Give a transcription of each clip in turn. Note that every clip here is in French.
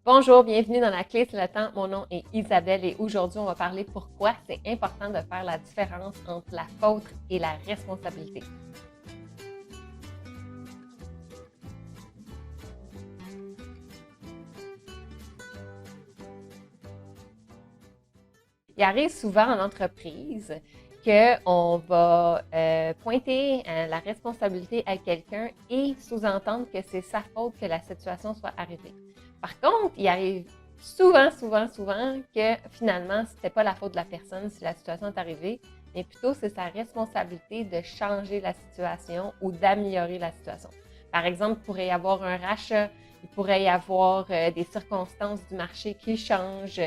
Bonjour, bienvenue dans la clé sur le temps. Mon nom est Isabelle et aujourd'hui, on va parler pourquoi c'est important de faire la différence entre la faute et la responsabilité. Il arrive souvent en entreprise qu'on va pointer la responsabilité à quelqu'un et sous-entendre que c'est sa faute que la situation soit arrivée. Par contre, il arrive souvent que finalement, c'était pas la faute de la personne si la situation est arrivée, mais plutôt c'est sa responsabilité de changer la situation ou d'améliorer la situation. Par exemple, il pourrait y avoir un rachat, il pourrait y avoir des circonstances du marché qui changent.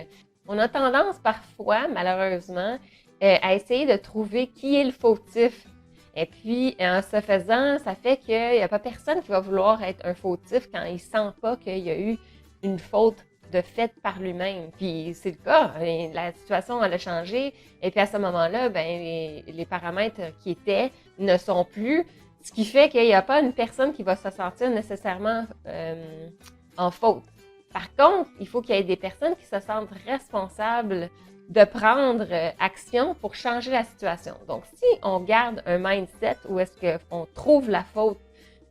On a tendance parfois, malheureusement, à essayer de trouver qui est le fautif. Et puis, en ce faisant, ça fait qu'il n'y a pas personne qui va vouloir être un fautif quand il ne sent pas qu'il y a eu une faute de fait par lui-même. Puis c'est le cas, la situation elle a changé et puis à ce moment-là, les paramètres qui étaient ne sont plus, ce qui fait qu'il n'y a pas une personne qui va se sentir nécessairement en faute. Par contre, il faut qu'il y ait des personnes qui se sentent responsables de prendre action pour changer la situation. Donc, si on garde un mindset où est-ce qu'on trouve la faute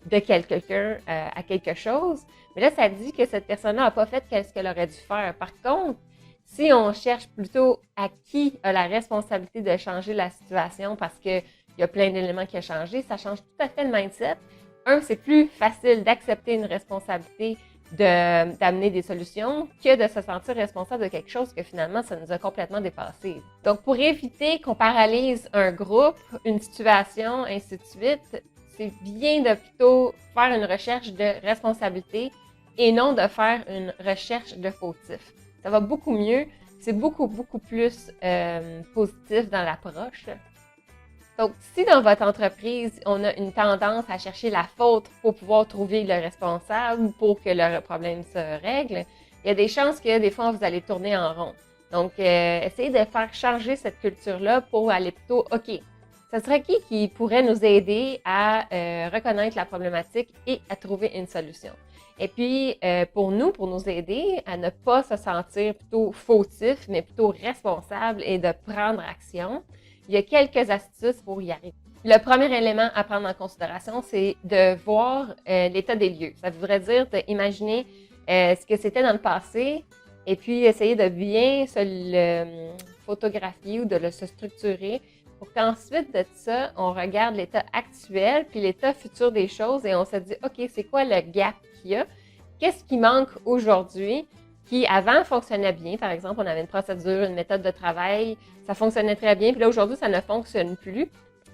de quelqu'un à quelque chose, mais là, ça dit que cette personne-là n'a pas fait ce qu'elle aurait dû faire. Par contre, si on cherche plutôt à qui a la responsabilité de changer la situation parce qu'il y a plein d'éléments qui ont changé, ça change tout à fait le mindset. C'est plus facile d'accepter une responsabilité d'amener des solutions que de se sentir responsable de quelque chose que finalement, ça nous a complètement dépassé. Donc, pour éviter qu'on paralyse un groupe, une situation, ainsi de suite, c'est bien de plutôt faire une recherche de responsabilité et non de faire une recherche de fautif. Ça va beaucoup mieux, c'est beaucoup plus positif dans l'approche. Donc, si dans votre entreprise, on a une tendance à chercher la faute pour pouvoir trouver le responsable pour que le problème se règle, il y a des chances que des fois, vous allez tourner en rond. Donc, essayez de faire changer cette culture-là pour aller plutôt, OK, ce serait qui pourrait nous aider à reconnaître la problématique et à trouver une solution? Et puis, pour nous aider à ne pas se sentir plutôt fautif, mais plutôt responsable et de prendre action, il y a quelques astuces pour y arriver. Le premier élément à prendre en considération, c'est de voir l'état des lieux. Ça voudrait dire d'imaginer ce que c'était dans le passé et puis essayer de bien se le photographier ou de se structurer pour qu'ensuite de ça, on regarde l'état actuel puis l'état futur des choses et on se dit, OK, c'est quoi le gap qu'il y a? Qu'est-ce qui manque aujourd'hui? Qui avant fonctionnait bien. Par exemple, on avait une procédure, une méthode de travail, ça fonctionnait très bien, puis là aujourd'hui, ça ne fonctionne plus.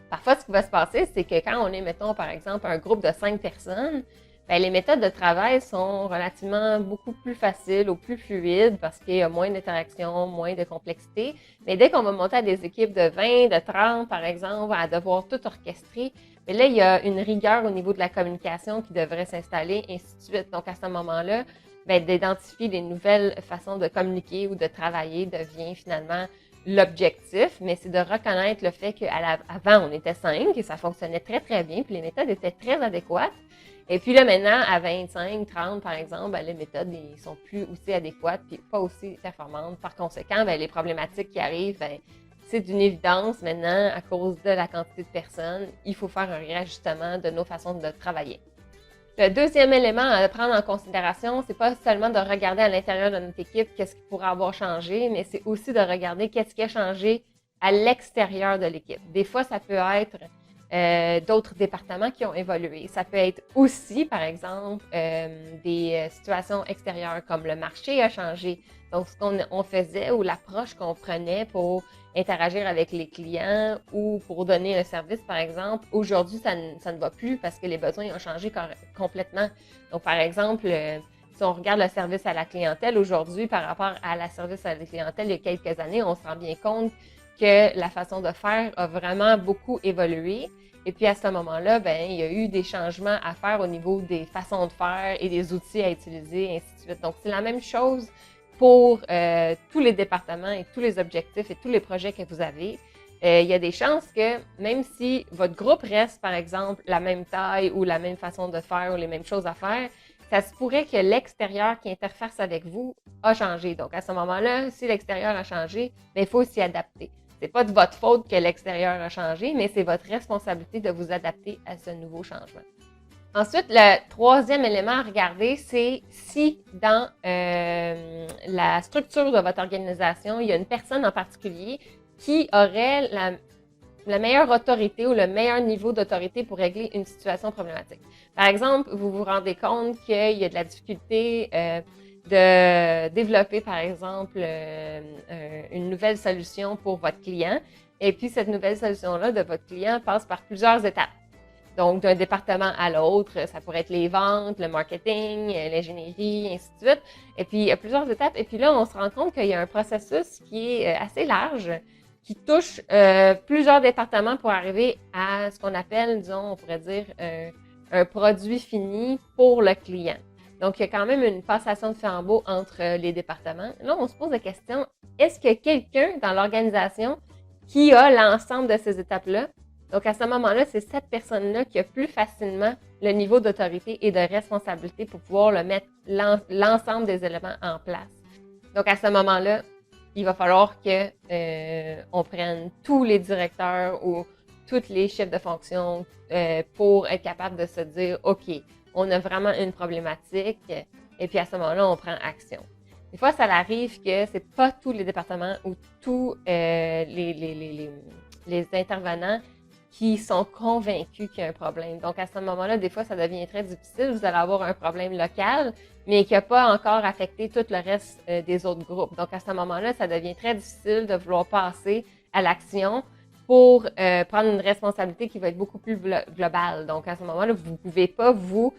Parfois, ce qui va se passer, c'est que quand on est, mettons, par exemple, un groupe de 5 personnes, les méthodes de travail sont relativement beaucoup plus faciles ou plus fluides parce qu'il y a moins d'interactions, moins de complexité. Mais dès qu'on va monter à des équipes de 20, de 30, par exemple, à devoir tout orchestrer, mais là, il y a une rigueur au niveau de la communication qui devrait s'installer, ainsi de suite. Donc, à ce moment-là, d'identifier des nouvelles façons de communiquer ou de travailler devient finalement l'objectif, mais c'est de reconnaître le fait qu'avant, on était 5 et ça fonctionnait très, très bien, puis les méthodes étaient très adéquates. Et puis là, maintenant, à 25, 30, par exemple, les méthodes ne sont plus aussi adéquates puis pas aussi performantes. Par conséquent, les problématiques qui arrivent, c'est d'une évidence maintenant, à cause de la quantité de personnes, il faut faire un réajustement de nos façons de travailler. Le deuxième élément à prendre en considération, c'est pas seulement de regarder à l'intérieur de notre équipe qu'est-ce qui pourrait avoir changé, mais c'est aussi de regarder qu'est-ce qui a changé à l'extérieur de l'équipe. Des fois, ça peut être d'autres départements qui ont évolué. Ça peut être aussi, par exemple, des situations extérieures comme le marché a changé. Donc, ce qu'on faisait ou l'approche qu'on prenait pour interagir avec les clients ou pour donner un service, par exemple, aujourd'hui, ça ne va plus parce que les besoins ont changé complètement. Donc, par exemple, si on regarde le service à la clientèle aujourd'hui par rapport à la service à la clientèle il y a quelques années, on se rend bien compte que la façon de faire a vraiment beaucoup évolué. Et puis à ce moment-là, il y a eu des changements à faire au niveau des façons de faire et des outils à utiliser, et ainsi de suite. Donc, c'est la même chose pour tous les départements et tous les objectifs et tous les projets que vous avez. Il y a des chances que même si votre groupe reste, par exemple, la même taille ou la même façon de faire ou les mêmes choses à faire, ça se pourrait que l'extérieur qui interface avec vous a changé. Donc, à ce moment-là, si l'extérieur a changé, il faut s'y adapter. C'est pas de votre faute que l'extérieur a changé, mais c'est votre responsabilité de vous adapter à ce nouveau changement. Ensuite, le troisième élément à regarder, c'est si dans la structure de votre organisation, il y a une personne en particulier qui aurait la meilleure autorité ou le meilleur niveau d'autorité pour régler une situation problématique. Par exemple, vous vous rendez compte qu'il y a de la difficulté de développer, par exemple, une nouvelle solution pour votre client. Et puis, cette nouvelle solution-là de votre client passe par plusieurs étapes. Donc, d'un département à l'autre, ça pourrait être les ventes, le marketing, l'ingénierie, ainsi de suite. Et puis, il y a plusieurs étapes. Et puis là, on se rend compte qu'il y a un processus qui est assez large, qui touche plusieurs départements pour arriver à ce qu'on appelle, disons, on pourrait dire, un produit fini pour le client. Donc, il y a quand même une passation de flambeau entre les départements. Là, on se pose la question, est-ce qu'il y a quelqu'un dans l'organisation qui a l'ensemble de ces étapes-là? Donc, à ce moment-là, c'est cette personne-là qui a plus facilement le niveau d'autorité et de responsabilité pour pouvoir mettre l'ensemble des éléments en place. Donc, à ce moment-là, il va falloir que on prenne tous les directeurs ou tous les chefs de fonction pour être capable de se dire, OK, on a vraiment une problématique et puis à ce moment-là, on prend action. Des fois, ça arrive que c'est pas tous les départements ou tous les intervenants qui sont convaincus qu'il y a un problème. Donc, à ce moment-là, des fois, ça devient très difficile. Vous allez avoir un problème local, mais qui n'a pas encore affecté tout le reste des autres groupes. Donc, à ce moment-là, ça devient très difficile de vouloir passer à l'action pour prendre une responsabilité qui va être beaucoup plus globale. Donc, à ce moment-là, vous ne pouvez pas, vous,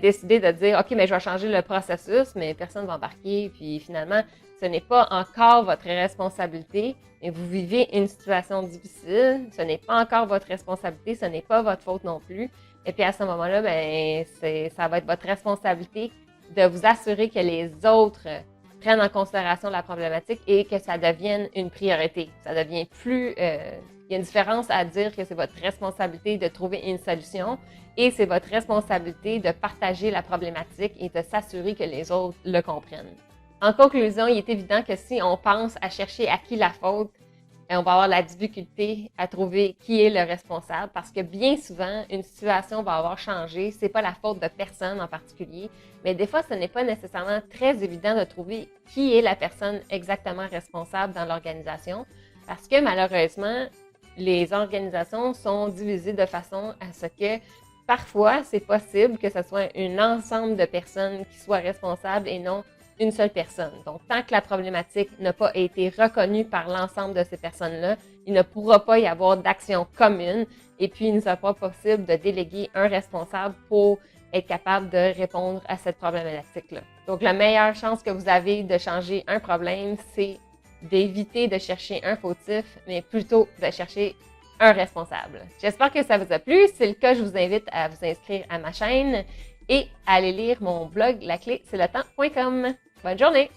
décider de dire « OK, mais je vais changer le processus », mais personne ne va embarquer. Puis, finalement, ce n'est pas encore votre responsabilité, mais vous vivez une situation difficile. Ce n'est pas encore votre responsabilité, ce n'est pas votre faute non plus. Et puis, à ce moment-là, ça va être votre responsabilité de vous assurer que les autres prennent en considération la problématique et que ça devienne une priorité. Ça devient plus... il y a une différence à dire que c'est votre responsabilité de trouver une solution et c'est votre responsabilité de partager la problématique et de s'assurer que les autres le comprennent. En conclusion, il est évident que si on pense à chercher à qui la faute, on va avoir la difficulté à trouver qui est le responsable parce que bien souvent, une situation va avoir changé. C'est pas la faute de personne en particulier, mais des fois, ce n'est pas nécessairement très évident de trouver qui est la personne exactement responsable dans l'organisation parce que malheureusement, les organisations sont divisées de façon à ce que parfois, c'est possible que ce soit un ensemble de personnes qui soient responsables et non une seule personne. Donc, tant que la problématique n'a pas été reconnue par l'ensemble de ces personnes-là, il ne pourra pas y avoir d'action commune et puis il ne sera pas possible de déléguer un responsable pour être capable de répondre à cette problématique-là. Donc, la meilleure chance que vous avez de changer un problème, c'est d'éviter de chercher un fautif, mais plutôt de chercher un responsable. J'espère que ça vous a plu. Si c'est le cas, je vous invite à vous inscrire à ma chaîne et à aller lire mon blog lacléc'estletemps.com. Bonne journée!